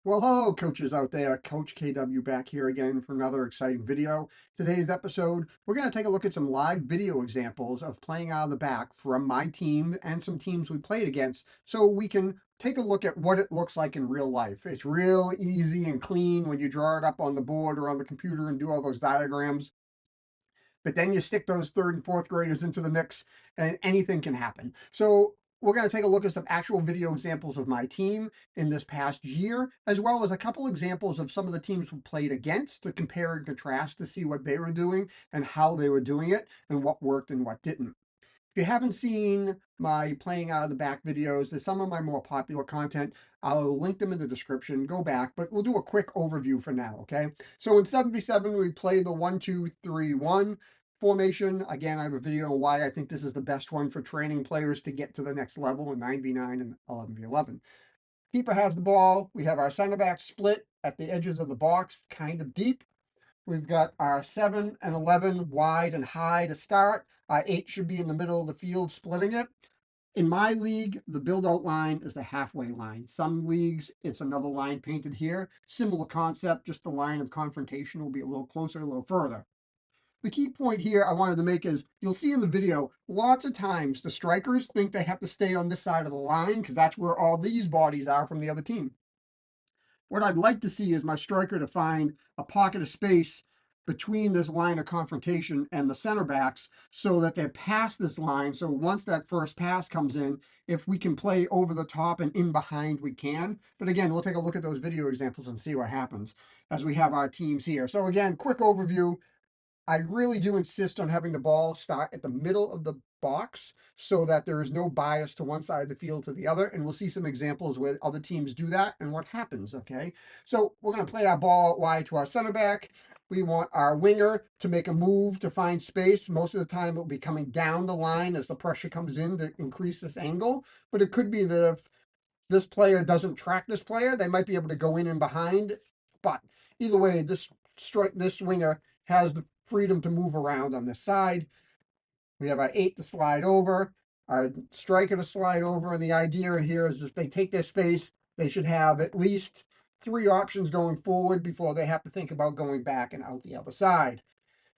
Well, hello, coaches out there. Coach KW back here again for another exciting video. Today's episode, we're going to take a look at some live video examples of playing out of the back from my team and some teams we played against so we can take a look at what it looks like in real life. It's real easy and clean when you draw it up on the board or on the computer and do all those diagrams. But then you stick those third and fourth graders into the mix and anything can happen. So we're going to take a look at some actual video examples of my team in this past year, as well as a couple examples of some of the teams we played against to compare and contrast to see what they were doing and how they were doing it and what worked and what didn't. If you haven't seen my playing out of the back videos, there's some of my more popular content. I'll link them in the description. Go back, but we'll do a quick overview for now, okay? So in 7v7, we play the 1-2-3-1 formation. Again, I have a video on why I think this is the best one for training players to get to the next level in 9v9 and 11v11. Keeper has the ball. We have our center back split at the edges of the box, kind of deep. We've got our 7 and 11 wide and high to start. Our 8 should be in the middle of the field splitting it. In my league, the build-out line is the halfway line. Some leagues, it's another line painted here. Similar concept, just the line of confrontation will be a little closer, a little further. The key point here I wanted to make is, you'll see in the video, lots of times the strikers think they have to stay on this side of the line because that's where all these bodies are from the other team. What I'd like to see is my striker to find a pocket of space between this line of confrontation and the center backs so that they're past this line. So once that first pass comes in, if we can play over the top and in behind, we can. But again, we'll take a look at those video examples and see what happens as we have our teams here. So again, quick overview. I really do insist on having the ball start at the middle of the box so that there is no bias to one side of the field to the other. And we'll see some examples where other teams do that and what happens, okay? So we're going to play our ball wide to our center back. We want our winger to make a move to find space. Most of the time it'll be coming down the line as the pressure comes in to increase this angle. But it could be that if this player doesn't track this player, they might be able to go in and behind. But either way, this winger has the freedom to move around on this side. We have our 8 to slide over, our striker to slide over, and the idea here is if they take their space, they should have at least 3 options going forward before they have to think about going back and out the other side.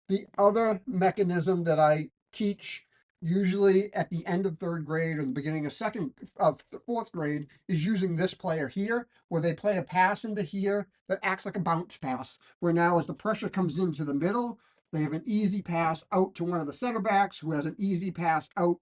The other mechanism that I teach usually at the end of 3rd grade or the beginning of 4th grade is using this player here, where they play a pass into here that acts like a bounce pass, where now as the pressure comes into the middle, they have an easy pass out to one of the center backs who has an easy pass out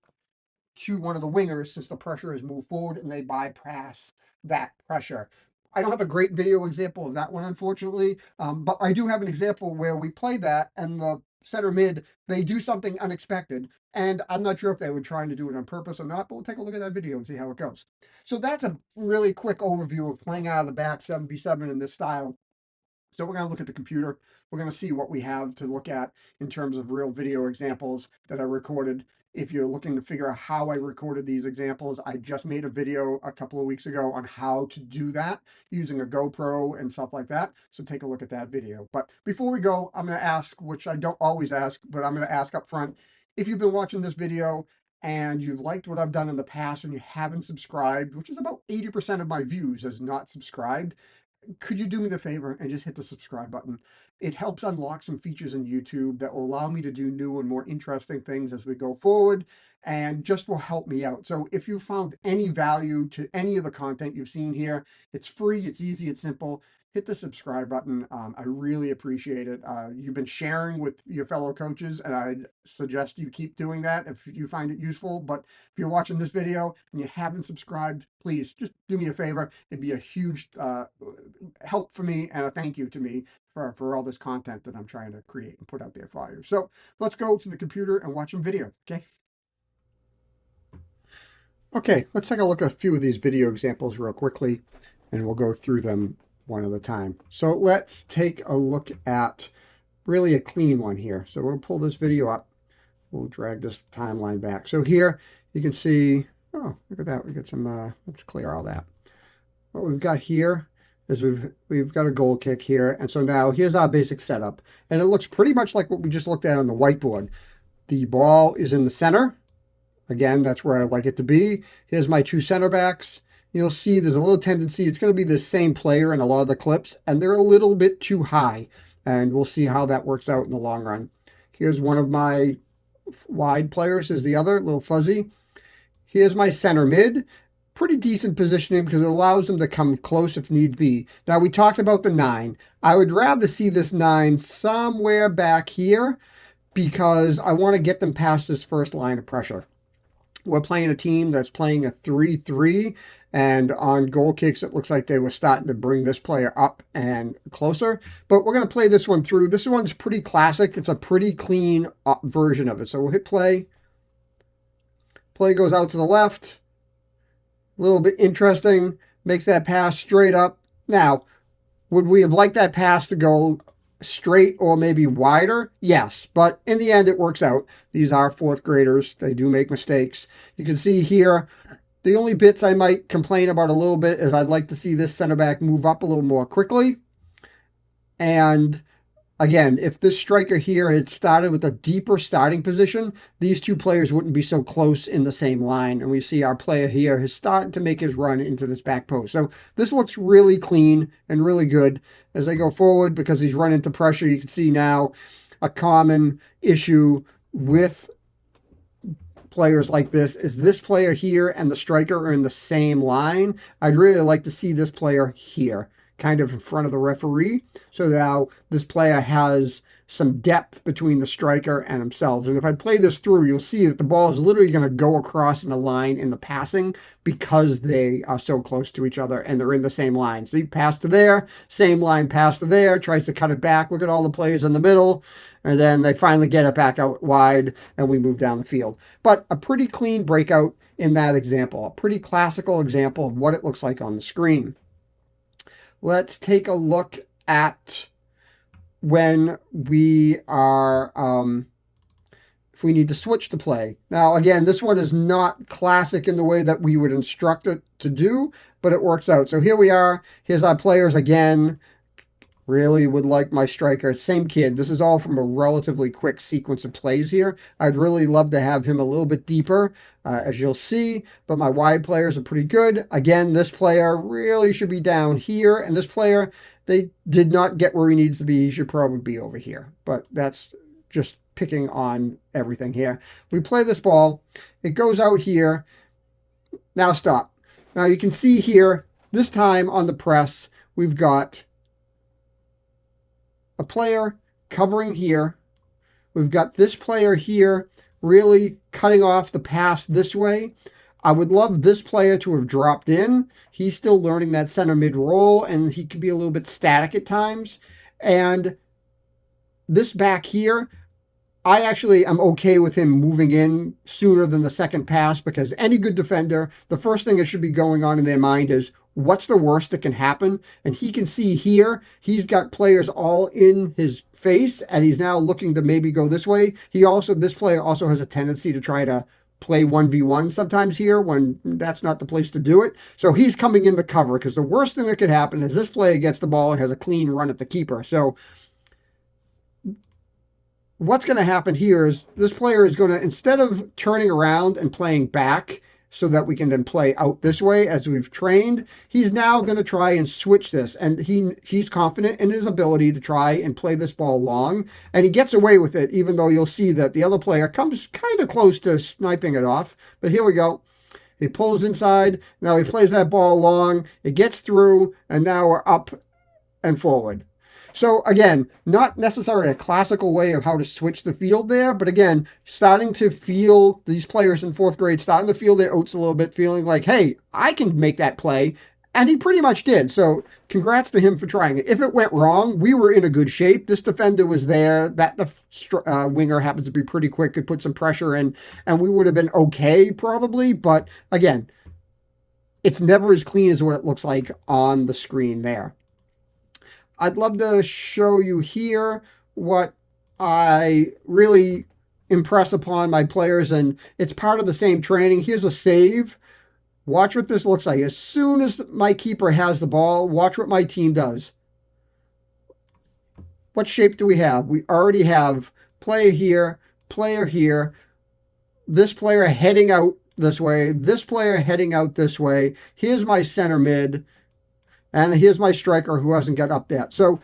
to one of the wingers since the pressure has moved forward and they bypass that pressure. I don't have a great video example of that one, unfortunately, but I do have an example where we played that and the center mid, they do something unexpected. And I'm not sure if they were trying to do it on purpose or not, but we'll take a look at that video and see how it goes. So that's a really quick overview of playing out of the back 7v7 in this style. So we're going to look at the computer. We're going to see what we have to look at in terms of real video examples that I recorded. If you're looking to figure out how I recorded these examples, I just made a video a couple of weeks ago on how to do that using a GoPro and stuff like that. So take a look at that video. But before we go, I'm going to ask, which I don't always ask, but I'm going to ask up front, if you've been watching this video and you've liked what I've done in the past and you haven't subscribed, which is about 80% of my views is not subscribed, could you do me the favor and just hit the subscribe button? It helps unlock some features in YouTube that will allow me to do new and more interesting things as we go forward and just will help me out. So if you found any value to any of the content you've seen here, it's free, it's easy, it's simple. Hit the subscribe button. I really appreciate it. You've been sharing with your fellow coaches, and I suggest you keep doing that if you find it useful. But if you're watching this video and you haven't subscribed, please just do me a favor. It'd be a huge help for me and a thank you to me for all this content that I'm trying to create and put out there for you. So let's go to the computer and watch some video, okay? Okay, let's take a look at a few of these video examples real quickly, and we'll go through them one at a time. So let's take a look at really a clean one here. So we'll pull this video up. We'll drag this timeline back. So here you can see, oh, look at that. We got some, let's clear all that. What we've got here is we've got a goal kick here. And so now here's our basic setup. And it looks pretty much like what we just looked at on the whiteboard. The ball is in the center. Again, that's where I like it to be. Here's my 2 center backs. you'll see there's a little tendency, it's going to be the same player in a lot of the clips, and they're a little bit too high. And we'll see how that works out in the long run. Here's one of my wide players, is the other, a little fuzzy. Here's my center mid. Pretty decent positioning because it allows them to come close if need be. Now, we talked about the 9. I would rather see this 9 somewhere back here because I want to get them past this first line of pressure. We're playing a team that's playing a 3-3, and on goal kicks, it looks like they were starting to bring this player up and closer. But we're going to play this one through. This one's pretty classic. It's a pretty clean version of it. So we'll hit play. Play goes out to the left. A little bit interesting. Makes that pass straight up. Now, would we have liked that pass to go straight or maybe wider? Yes, but in the end, it works out. These are fourth graders. They do make mistakes. You can see here, the only bits I might complain about a little bit is I'd like to see this center back move up a little more quickly. And again, if this striker here had started with a deeper starting position, these two players wouldn't be so close in the same line. And we see our player here is starting to make his run into this back post. So this looks really clean and really good as they go forward because he's run into pressure. You can see now a common issue with players like this player here and the striker are in the same line. I'd really like to see this player here, kind of in front of the referee. So now this player has some depth between the striker and himself. And if I play this through, you'll see that the ball is literally going to go across in a line in the passing because they are so close to each other and they're in the same line. So you pass to there, same line, pass to there, tries to cut it back. Look at all the players in the middle. And then they finally get it back out wide and we move down the field. But a pretty clean breakout in that example, a pretty classical example of what it looks like on the screen. Let's take a look at when we are, if we need to switch to play. Now, again, this one is not classic in the way that we would instruct it to do, but it works out. So here we are. Here's our players again. Really would like my striker. Same kid. This is all from a relatively quick sequence of plays here. I'd really love to have him a little bit deeper, as you'll see, but my wide players are pretty good. Again, this player really should be down here, and this player, they did not get where he needs to be. He should probably be over here, but that's just picking on everything here. We play this ball. It goes out here. Now stop. Now you can see here, this time on the press, we've got a player covering here. We've got this player here really cutting off the pass this way. I would love this player to have dropped in. He's still learning that center mid role and he could be a little bit static at times. And this back here, I actually am okay with him moving in sooner than the second pass because any good defender, the first thing that should be going on in their mind is, what's the worst that can happen? And he can see here, he's got players all in his face, and he's now looking to maybe go this way. This player also has a tendency to try to play 1v1 sometimes here when that's not the place to do it. So he's coming in the cover because the worst thing that could happen is this player gets the ball and has a clean run at the keeper. So what's going to happen here is this player is going to, instead of turning around and playing back so that we can then play out this way as we've trained, he's now going to try and switch this. And he's confident in his ability to try and play this ball long. And he gets away with it, even though you'll see that the other player comes kind of close to sniping it off. But here we go. He pulls inside. Now he plays that ball long. It gets through. And now we're up and forward. So again, not necessarily a classical way of how to switch the field there, but again, starting to feel these players in fourth grade, starting to feel their oats a little bit, feeling like, hey, I can make that play. And he pretty much did. So congrats to him for trying it. If it went wrong, we were in a good shape. This defender was there. The winger happens to be pretty quick, could put some pressure in, and we would have been okay probably. But again, it's never as clean as what it looks like on the screen there. I'd love to show you here what I really impress upon my players, and it's part of the same training. Here's a save. Watch what this looks like. As soon as my keeper has the ball, watch what my team does. What shape do we have? We already have player here, this player heading out this way, this player heading out this way. Here's my center mid, and here's my striker who hasn't got up there. So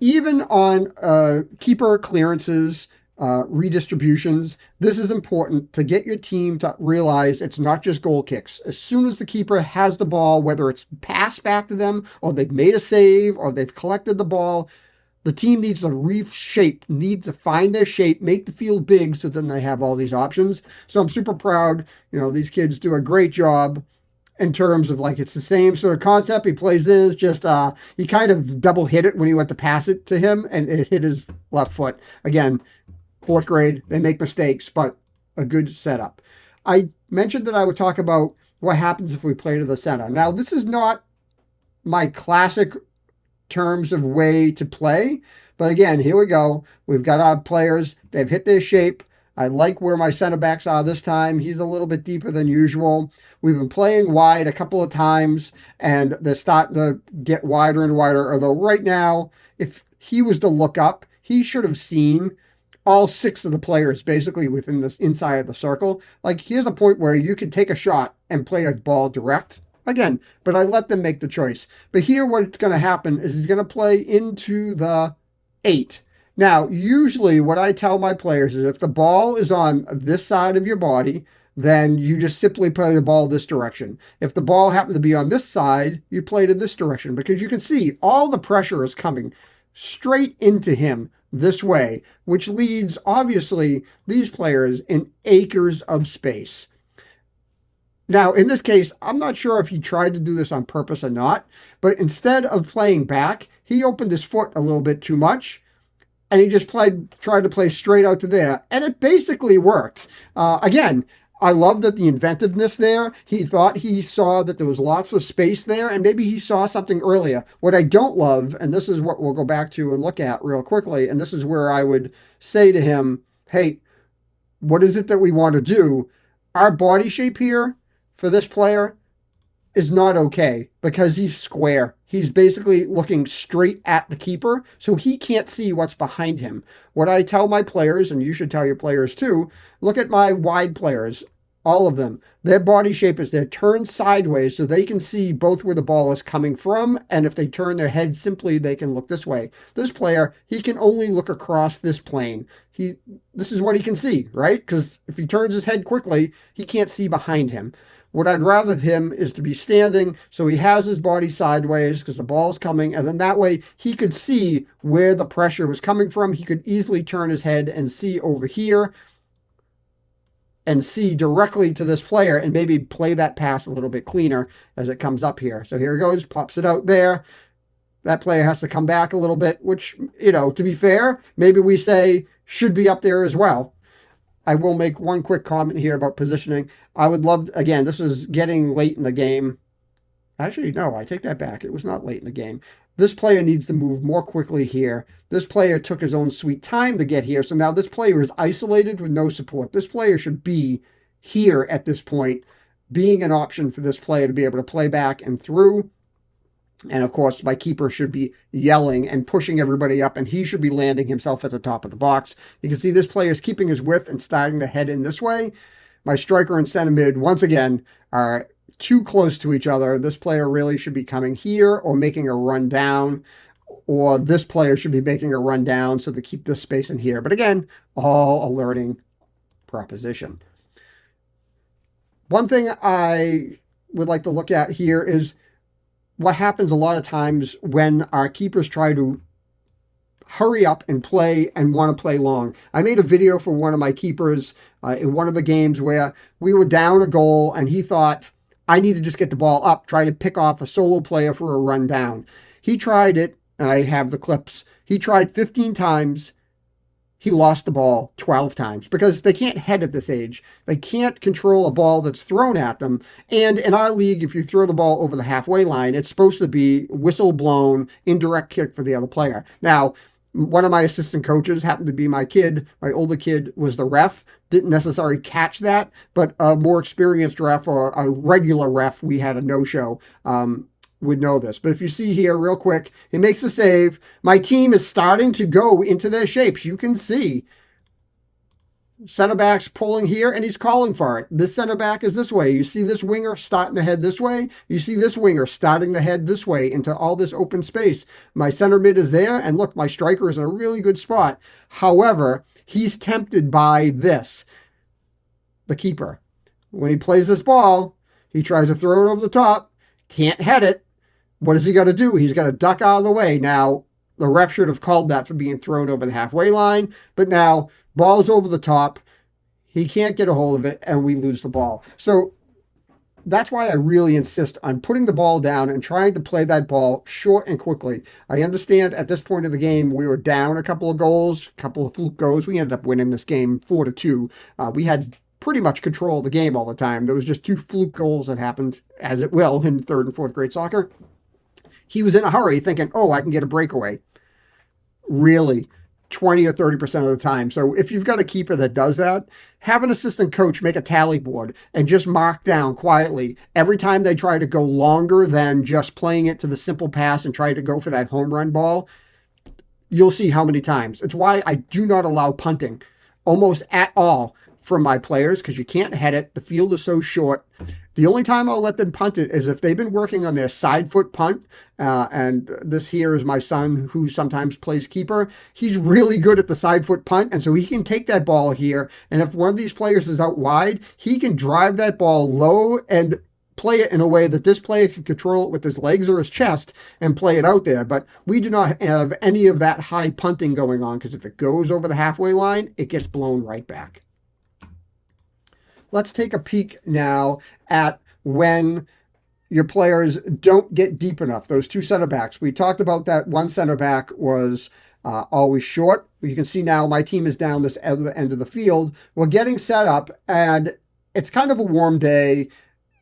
even on keeper clearances, redistributions, this is important to get your team to realize it's not just goal kicks. As soon as the keeper has the ball, whether it's passed back to them or they've made a save or they've collected the ball, the team needs to reshape, needs to find their shape, make the field big so then they have all these options. So I'm super proud. These kids do a great job in terms of it's the same sort of concept. He plays in, just he kind of double hit it when he went to pass it to him and it hit his left foot. Again, 4th grade, they make mistakes, but a good setup. I mentioned that I would talk about what happens if we play to the center. Now, this is not my classic terms of way to play. But again, here we go. We've got our players. They've hit their shape. I like where my center backs are this time. He's a little bit deeper than usual. We've been playing wide a couple of times, and they're starting to get wider and wider. Although right now, if he was to look up, he should have seen all 6 of the players basically within this inside of the circle. Here's a point where you can take a shot and play a ball direct. Again, but I let them make the choice. But here what's going to happen is he's going to play into the 8. Now, usually what I tell my players is if the ball is on this side of your body, then you just simply play the ball this direction. If the ball happens to be on this side, you play to this direction because you can see all the pressure is coming straight into him this way, which leads, obviously, these players in acres of space. Now, in this case, I'm not sure if he tried to do this on purpose or not, but instead of playing back, he opened his foot a little bit too much, and he just tried to play straight out to there, and it basically worked. Again, I love that the inventiveness there. He thought he saw that there was lots of space there, and maybe he saw something earlier. What I don't love, and this is what we'll go back to and look at real quickly, and this is where I would say to him, hey, what is it that we want to do? Our body shape here for this player is not okay because he's square. He's basically looking straight at the keeper, so he can't see what's behind him. What I tell my players, and you should tell your players too, look at my wide players, all of them. Their body shape is they're turned sideways so they can see both where the ball is coming from, and if they turn their head simply, they can look this way. This player, he can only look across this plane. This is what he can see, right? Because if he turns his head quickly, he can't see behind him. What I'd rather him is to be standing so he has his body sideways because the ball's coming, and then that way he could see where the pressure was coming from. He could easily turn his head and see over here and see directly to this player and maybe play that pass a little bit cleaner as it comes up here. So here it goes, pops it out there. That player has to come back a little bit, which, to be fair, maybe we say should be up there as well. I will make one quick comment here about positioning. I would love, again, this is getting late in the game. Actually, no, I take that back. It was not late in the game. This player needs to move more quickly here. This player took his own sweet time to get here. So now this player is isolated with no support. This player should be here at this point, being an option for this player to be able to play back and through. And of course, my keeper should be yelling and pushing everybody up, and he should be landing himself at the top of the box. You can see this player is keeping his width and starting to head in this way. My striker and center mid, once again, are too close to each other. This player really should be coming here or making a run down, or this player should be making a run down so to keep this space in here. But again, all a learning proposition. One thing I would like to look at here is what happens a lot of times when our keepers try to hurry up and play and want to play long. I made a video for one of my keepers in one of the games where we were down a goal and he thought, I need to just get the ball up, try to pick off a solo player for a run down. He tried it, and I have the clips. He tried 15 times. He lost the ball 12 times because they can't head at this age. They can't control a ball that's thrown at them. And in our league, if you throw the ball over the halfway line, it's supposed to be whistle blown, indirect kick for the other player. Now, one of my assistant coaches happened to be my kid. My older kid was the ref. Didn't necessarily catch that, but a more experienced ref or a regular ref, we had a no-show, would know this. But if you see here real quick, he makes a save. My team is starting to go into their shapes. You can see Center back's pulling here, and he's calling for it. This center back is this way. You see this winger starting to head this way. You see this winger starting to head this way into all this open space. My center mid is there, and look, my striker is in a really good spot. However, he's tempted by this, the keeper. When he plays this ball, he tries to throw it over the top, can't head it. What does he got to do? He's got to duck out of the way. Now, the ref should have called that for being thrown over the halfway line, but now ball's over the top. He can't get a hold of it, and we lose the ball. So that's why I really insist on putting the ball down and trying to play that ball short and quickly. I understand at this point of the game, we were down a couple of goals, a couple of fluke goals. We ended up winning this game 4-2. We had pretty much control of the game all the time. There was just 2 fluke goals that happened, as it will, in 3rd and 4th grade soccer. He was in a hurry thinking, oh, I can get a breakaway. Really, 20 or 30% of the time. So if you've got a keeper that does that, have an assistant coach make a tally board and just mark down quietly every time they try to go longer than just playing it to the simple pass and try to go for that home run ball. You'll see how many times. It's why I do not allow punting almost at all from my players, because you can't head it. The field is so short. The only time I'll let them punt it is if they've been working on their side foot punt. And this here is my son, who sometimes plays keeper. He's really good at the side foot punt, and so he can take that ball here. And if one of these players is out wide, he can drive that ball low and play it in a way that this player can control it with his legs or his chest and play it out there. But we do not have any of that high punting going on, because if it goes over the halfway line, it gets blown right back. Let's take a peek now at when your players don't get deep enough, those 2 center backs. We talked about that one center back was always short. You can see now my team is down this other end of the field. We're getting set up, and it's kind of a warm day.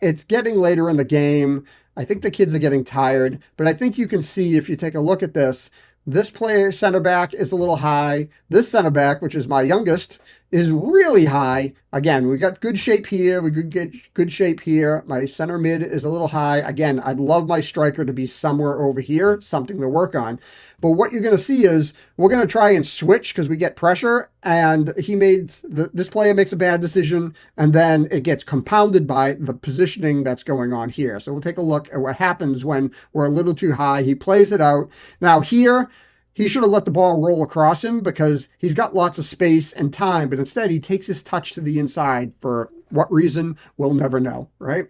It's getting later in the game. I think the kids are getting tired, but I think you can see if you take a look at this, this player center back is a little high. This center back, which is my youngest, is really high. Again, we got good shape here. We could get good shape here. My center mid is a little high. Again, I'd love my striker to be somewhere over here, something to work on. But what you're going to see is we're going to try and switch because we get pressure, and this player makes a bad decision, and then it gets compounded by the positioning that's going on here. So we'll take a look at what happens when we're a little too high. He plays it out. Now here, he should have let the ball roll across him because he's got lots of space and time, but instead he takes his touch to the inside. For what reason, we'll never know, right?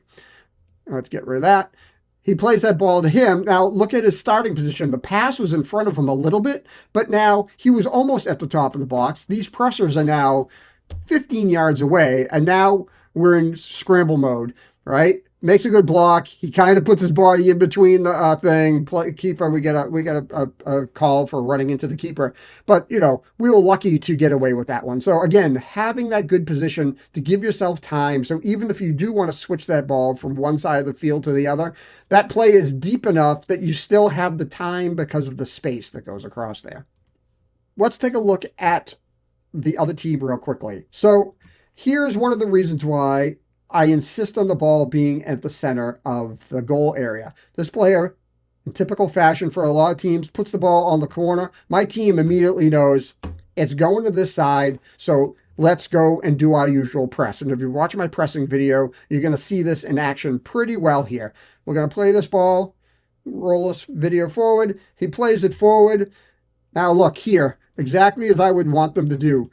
Let's get rid of that. He plays that ball to him. Now, look at his starting position. The pass was in front of him a little bit, but now he was almost at the top of the box. These pressers are now 15 yards away, and now we're in scramble mode, right? Makes a good block. He kind of puts his body in between the thing. Keeper, we get a call for running into the keeper. But, you know, we were lucky to get away with that one. So, again, having that good position to give yourself time. So even if you do want to switch that ball from one side of the field to the other, that play is deep enough that you still have the time because of the space that goes across there. Let's take a look at the other team real quickly. So here's one of the reasons why I insist on the ball being at the center of the goal area. This player, in typical fashion for a lot of teams, puts the ball on the corner. My team immediately knows it's going to this side, so let's go and do our usual press. And if you're watching my pressing video, you're going to see this in action pretty well here. We're going to play this ball, roll this video forward. He plays it forward. Now look here, exactly as I would want them to do.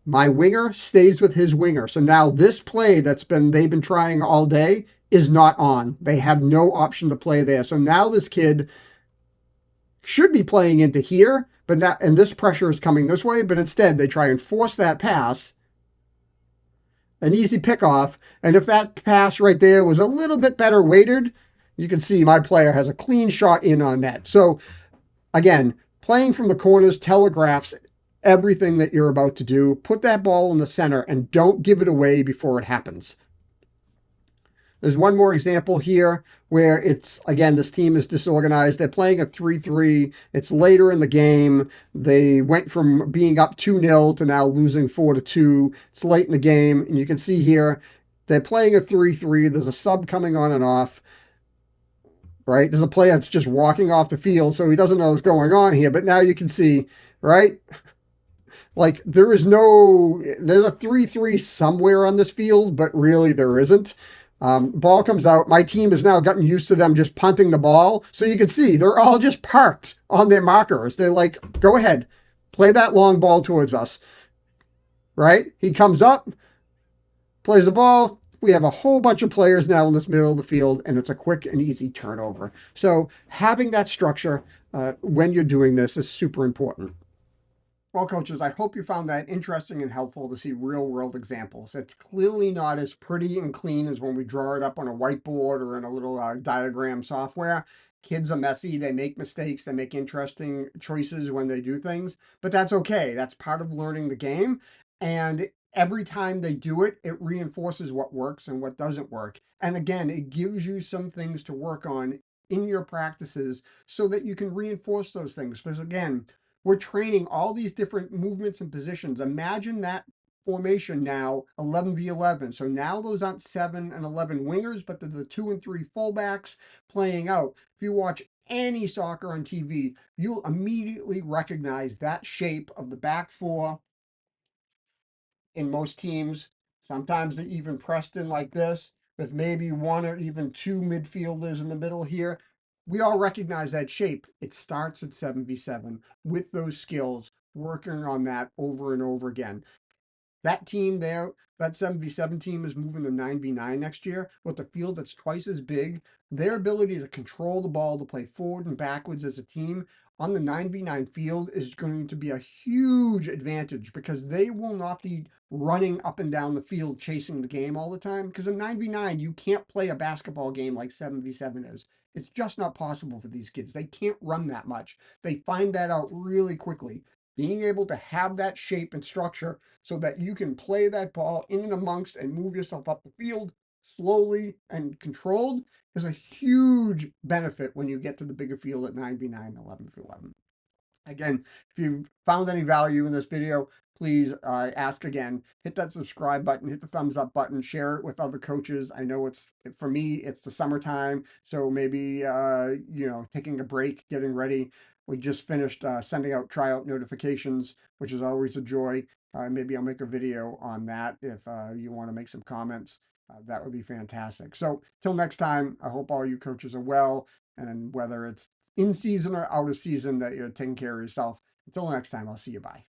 My winger stays with his winger. So now this play they've been trying all day is not on. They have no option to play there. So now this kid should be playing into here, and this pressure is coming this way, but instead they try and force that pass. An easy pickoff. And if that pass right there was a little bit better weighted, you can see my player has a clean shot in on net. So again, playing from the corners telegraphs everything that you're about to do. Put that ball in the center and don't give it away before it happens. There's one more example here where it's, again, this team is disorganized. They're playing a 3-3. It's later in the game. They went from being up 2-0 to now losing 4-2. It's late in the game, and you can see here they're playing a 3-3. There's a sub coming on and off. Right? There's a player that's just walking off the field, so he doesn't know what's going on here. But now you can see, right? Like there's a 3-3 somewhere on this field, but really there isn't. Ball comes out. My team has now gotten used to them just punting the ball. So you can see they're all just parked on their markers. They're like, go ahead, play that long ball towards us, right? He comes up, plays the ball. We have a whole bunch of players now in this middle of the field, and it's a quick and easy turnover. So having that structure when you're doing this is super important. Well, coaches, I hope you found that interesting and helpful to see real world examples. It's clearly not as pretty and clean as when we draw it up on a whiteboard or in a little diagram software. Kids are messy, they make mistakes, they make interesting choices when they do things, but that's okay. That's part of learning the game. And every time they do it, it reinforces what works and what doesn't work. And again, it gives you some things to work on in your practices so that you can reinforce those things. Because again, we're training all these different movements and positions. Imagine that formation now 11v11. So now those aren't 7 and 11 wingers, but they're the 2 and 3 fullbacks playing out. If you watch any soccer on TV, you'll immediately recognize that shape of the back four in most teams. Sometimes they even pressed in like this with maybe one or even two midfielders in the middle here. We all recognize that shape. It starts at 7v7 with those skills, working on that over and over again. That team there, that 7v7 team is moving to 9v9 next year with a field that's twice as big. Their ability to control the ball, to play forward and backwards as a team on the 9v9 field is going to be a huge advantage because they will not be running up and down the field chasing the game all the time. Because in 9v9, you can't play a basketball game like 7v7 is. It's just not possible for these kids. They can't run that much. They find that out really quickly. Being able to have that shape and structure so that you can play that ball in and amongst and move yourself up the field slowly and controlled is a huge benefit when you get to the bigger field at 9v9, 11v11. Again, if you found any value in this video, please ask again. Hit that subscribe button, hit the thumbs up button, share it with other coaches. I know for me, it's the summertime, so maybe, taking a break, getting ready. We just finished sending out tryout notifications, which is always a joy. Maybe I'll make a video on that if you want to make some comments. That would be fantastic. So, till next time, I hope all you coaches are well, and whether it's in season or out of season, that you're taking care of yourself. Until next time, I'll see you. Bye.